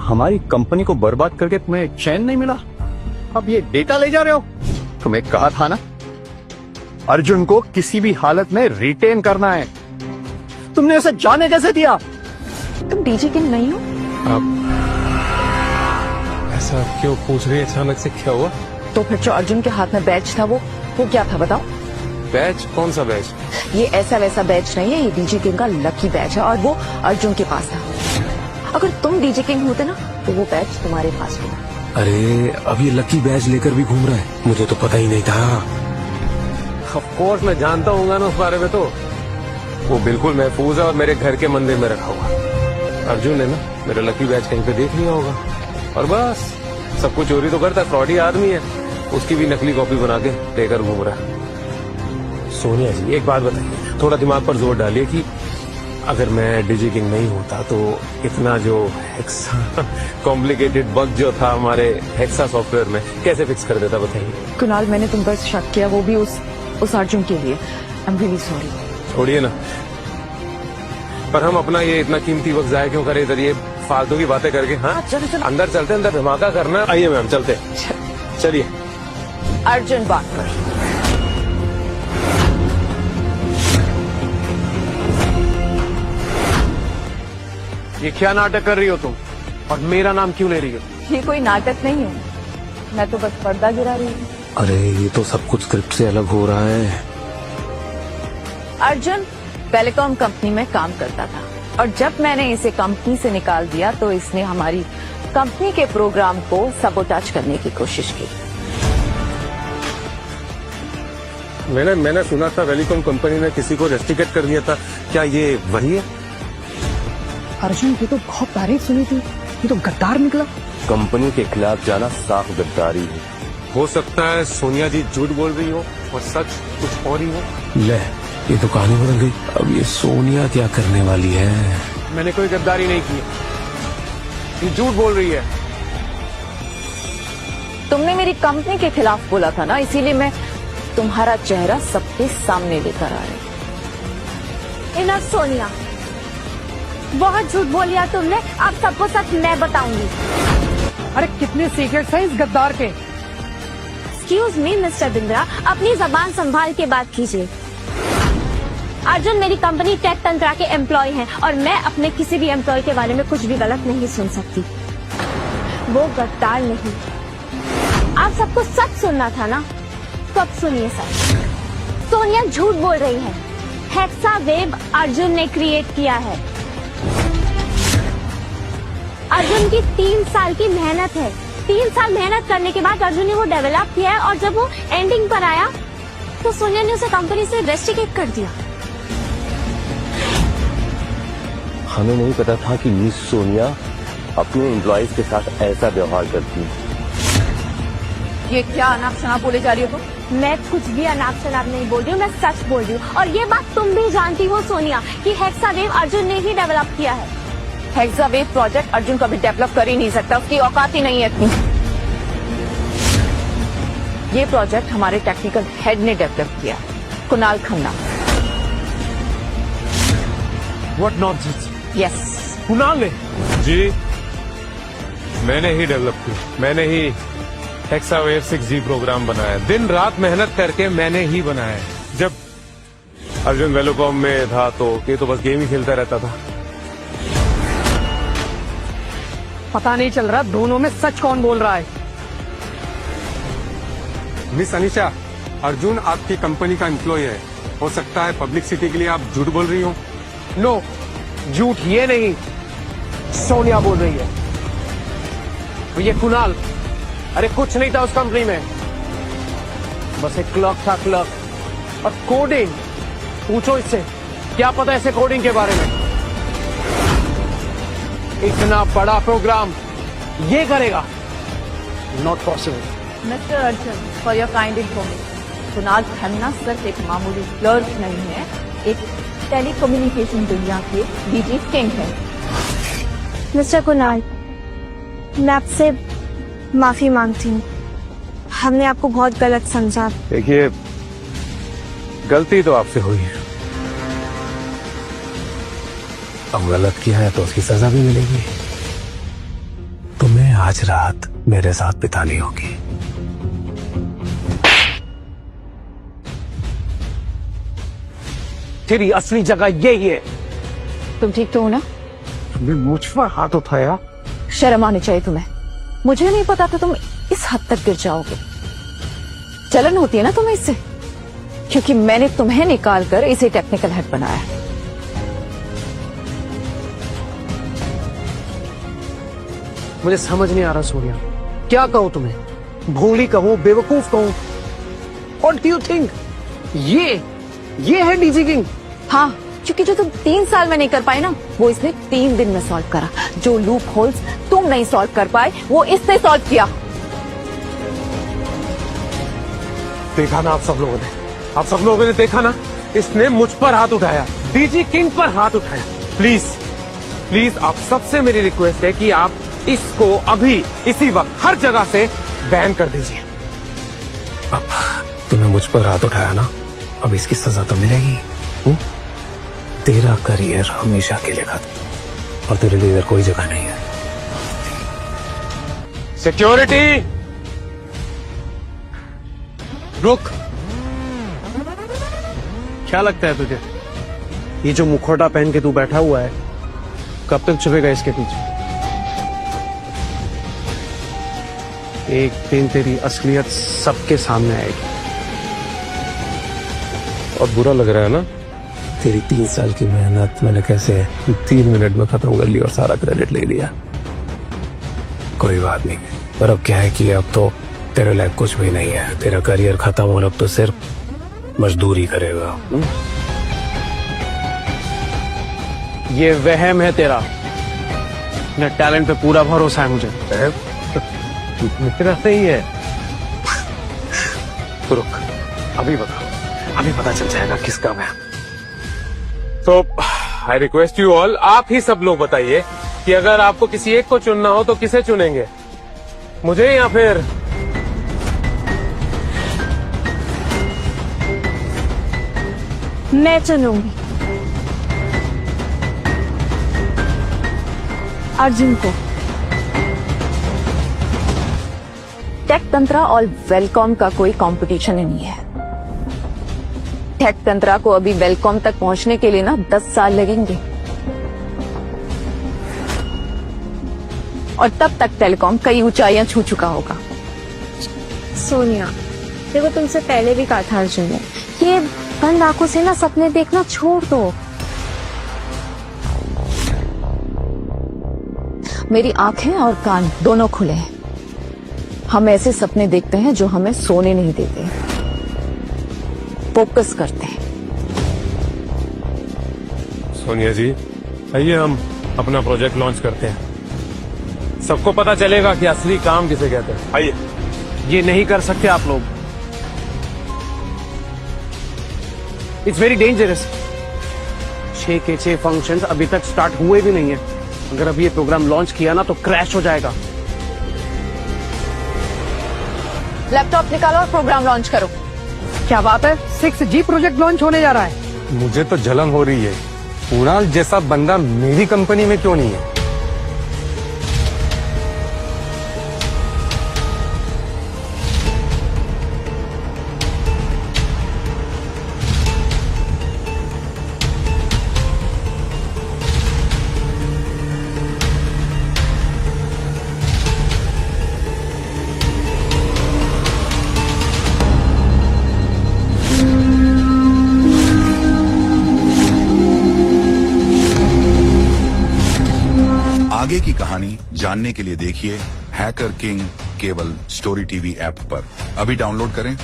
हमारी कंपनी को बर्बाद करके तुम्हें चैन नहीं मिला, अब ये डेटा ले जा रहे हो। तुम्हें कहा था ना अर्जुन को किसी भी हालत में रिटेन करना है, तुमने उसे जाने कैसे दिया? तुम डीजे किंग नहीं हो? आप ऐसा क्यों पूछ रही है? अचानक से क्या हुआ? तो फिर जो अर्जुन के हाथ में बैच था वो क्या था बताओ? बैच? कौन सा बैच? ये ऐसा वैसा बैच नहीं है, ये डीजे किंग का लकी बैच है और वो अर्जुन के पास था। अगर तुम डीजे किंग होते ना तो वो बैच तुम्हारे पास होता। अरे अब ये लकी बैच लेकर भी घूम रहा है, मुझे तो पता ही नहीं था। ऑफ कोर्स मैं जानता हूँ ना उस बारे में, तो वो बिल्कुल महफूज है और मेरे घर के मंदिर में रखा हुआ। अर्जुन ने ना मेरा लकी बैच कहीं पे देख लिया होगा और बस सब कुछ चोरी तो करता, फ्रॉडी आदमी है, उसकी भी नकली कॉपी बना के लेकर घूम रहा है। सोनिया जी एक बात बताइए, थोड़ा दिमाग पर जोर डालिए कि अगर मैं डीजे किंग नहीं होता तो इतना जो हेक्सा कॉम्प्लिकेटेड बग जो था हमारे हेक्सा सॉफ्टवेयर में कैसे फिक्स कर देता, बताइए। कुणाल मैंने तुम पर शक किया, वो भी उस अर्जुन के लिए। I am really sorry. छोड़िए ना, पर हम अपना ये इतना कीमती वक्त जाया क्यों करें इधर ये फालतू की बातें करके? हाँ चलो अंदर चलते, अंदर धमाका करना। आइए मैम चलते, चलिए। अर्जुन बात कर। ये क्या नाटक कर रही हो तुम, और मेरा नाम क्यों ले रही हो? ये कोई नाटक नहीं है, मैं तो बस पर्दा गिरा रही हूँ। अरे ये तो सब कुछ स्क्रिप्ट से अलग हो रहा है। अर्जुन टेलीकॉम कंपनी में काम करता था और जब मैंने इसे कंपनी से निकाल दिया तो इसने हमारी कंपनी के प्रोग्राम को सबोटाज करने की कोशिश की। मैंने सुना था टेलीकॉम कंपनी ने किसी को रेस्ट्रिकेट कर दिया था, क्या ये वही है? अर्जुन की तो बहुत तारीफ सुनी थी, ये तो गद्दार निकला। कंपनी के खिलाफ जाना साफ गद्दारी है। हो सकता है सोनिया जी झूठ बोल रही हो और सच कुछ और ही हो। ले ये तो कहानी बदल गई, अब ये सोनिया क्या करने वाली है? मैंने कोई गद्दारी नहीं की, ये झूठ बोल रही है। तुमने मेरी कंपनी के खिलाफ बोला था ना, इसीलिए मैं तुम्हारा चेहरा सबके सामने लेकर आ रही। इनफ सोनिया, बहुत झूठ बोलिया तुमने, अब सबको सच मैं बताऊंगी। अरे कितने सीक्रेट्स हैं इस गद्दार के। एक्सक्यूज मी मिस्टर बिंद्रा, अपनी जबान संभाल के बात कीजिए। अर्जुन मेरी कंपनी टेक तंत्रा के एम्प्लॉय हैं और मैं अपने किसी भी एम्प्लॉय के बारे में कुछ भी गलत नहीं सुन सकती। वो गद्दार नहीं। आप सबको सच सुनना था ना, तो अब सुनिए सच। सोनिया झूठ बोल रही है। हेक्सा वेब अर्जुन ने क्रिएट किया है। अर्जुन की 3 साल की मेहनत है। 3 साल मेहनत करने के बाद अर्जुन ने वो डेवलप किया है और जब वो एंडिंग पर आया तो सोनिया ने उसे कंपनी से रेस्ट्रिकेट कर दिया। हमें नहीं पता था कि मिस सोनिया अपने एम्प्लॉयज के साथ ऐसा व्यवहार करती है। ये क्या अनाप शनाप बोले जा रही हो तुम? मैं कुछ भी अनाप शनाप नहीं बोल रही हूँ, मैं सच बोल रही हूँ। और ये बात तुम भी जानती हो सोनिया कि हेक्सा वेव अर्जुन ने ही डेवलप किया है। हेक्सा वेव प्रोजेक्ट अर्जुन कभी डेवलप कर ही नहीं सकता, उसकी औकात ही नहीं है इतनी। ये प्रोजेक्ट हमारे टेक्निकल हेड ने डेवलप किया, Kunal Khanna. What nonsense? Yes, Kunal ने? जी मैंने ही डेवलप की, मैंने ही हेक्सावेव 6G प्रोग्राम बनाया, दिन रात मेहनत करके मैंने ही बनाया। जब अर्जुन वेलोकॉम में था तो ये तो बस गेम ही खेलता रहता था। पता नहीं चल रहा दोनों में सच कौन बोल रहा है। मिस अनिशा, अर्जुन आपकी कंपनी का एम्प्लॉय है, हो सकता है पब्लिसिटी के लिए आप झूठ बोल रही हो। नो, झूठ ये नहीं, सोनिया बोल रही है। और ये कुणाल, अरे कुछ नहीं था उस कंपनी में, बस एक क्लर्क था, क्लर्क। और कोडिंग, पूछो इससे क्या पता ऐसे कोडिंग के बारे में। इतना बड़ा प्रोग्राम ये करेगा, not possible. Mister Arjun, for your kind information, Kunal Khanna सिर्फ एक मामूली क्लर्क नहीं है, एक टेलीकम्युनिकेशन दुनिया के डीजे किंग है। मिस्टर कुणाल, मैं आपसे माफी मांगती हूँ, हमने आपको बहुत गलत समझा। देखिए गलती तो आपसे हुई है, अब गलत किया है तो उसकी सजा भी मिलेगी। आज रात मेरे साथ बितानी होगी। तेरी असली जगह यही है। तुम ठीक तो हो ना? तुमने मुझ पर हाथ उठाया। शर्म आनी चाहिए तुम्हें। मुझे नहीं पता था तुम इस हद तक गिर जाओगे। जलन होती है ना तुम्हें इससे, क्योंकि मैंने तुम्हें निकाल कर इसे टेक्निकल हेड बनाया। मुझे समझ नहीं आ रहा सोनिया, क्या कहूं तुम्हें? भोली कहूं, बेवकूफ कहूं? What do you think? ये है डीजी किंग। हाँ, क्योंकि जो तुम 3 साल में नहीं कर पाए ना, वो इसने 3 दिन में सॉल्व करा। जो लूप होल्स तुम नहीं सॉल्व कर पाए, वो इसने सॉल्व किया। देखा ना आप सब लोगों ने देखा ना, इसने मुझ पर हाथ उठाया, डीजी किंग पर हाथ उठाया। प्लीज आप सबसे मेरी रिक्वेस्ट है कि आप इसको अभी इसी वक्त हर जगह से बैन कर दीजिए। अब तूने मुझ पर हाथ उठाया ना, अब इसकी सजा तो मिलेगी। तेरा करियर हमेशा के लिए खत्म, और तेरे लिए इधर कोई जगह नहीं है। सिक्योरिटी, रुक। क्या लगता है तुझे, ये जो मुखौटा पहन के तू बैठा हुआ है, कब तक छुपेगा इसके पीछे? एक दिन तेरी असलियत सबके सामने आएगी। और बुरा लग रहा है ना? तेरी 3 साल की मेहनत मैंने कैसे 3 मिनट में खत्म कर ली और सारा क्रेडिट ले लिया। कोई बात नहीं, पर अब क्या है कि अब तो तेरे लायक कुछ भी नहीं है। तेरा करियर खत्म और अब तो सिर्फ मजदूरी करेगा। ये वहम है तेरा, मेरे टैलेंट पे पूरा भरोसा है मुझे। मेरा सही है। तो रुक, अभी पता चल जाएगा किसका मैं। तो आई रिक्वेस्ट यू ऑल, आप ही सब लोग बताइए कि अगर आपको किसी एक को चुनना हो तो किसे चुनेंगे, मुझे या फिर मैं चुनूंगी अर्जुन को। टेक तंत्रा और वेलकॉम का कोई कंपटीशन ही नहीं है। टेक तंत्रा को अभी वेलकॉम तक पहुंचने के लिए ना 10 साल लगेंगे, और तब तक टेलीकॉम कई ऊंचाइयां छू चुका होगा। सोनिया, देखो तुमसे पहले भी कहा था अर्जुन ने, ये बंद आंखों से ना सपने देखना छोड़ दो। मेरी आंखें और कान दोनों खुले हैं। हम ऐसे सपने देखते हैं जो हमें सोने नहीं देते, फोकस करते हैं। सोनिया जी, आइए हम अपना प्रोजेक्ट लॉन्च करते हैं। सबको पता चलेगा कि असली काम किसे कहते हैं। आइए। ये नहीं कर सकते आप लोग, इट्स वेरी डेंजरस। 6 के 6 फंक्शंस अभी तक स्टार्ट हुए भी नहीं है। अगर अभी ये प्रोग्राम लॉन्च किया ना तो क्रैश हो जाएगा। लैपटॉप निकालो और प्रोग्राम लॉन्च करो। क्या बात है, 6G प्रोजेक्ट लॉन्च होने जा रहा है। मुझे तो जलन हो रही है, कुणाल जैसा बंदा मेरी कंपनी में क्यों नहीं है? आगे की कहानी जानने के लिए देखिए हैकर किंग केवल स्टोरी टीवी ऐप पर। अभी डाउनलोड करें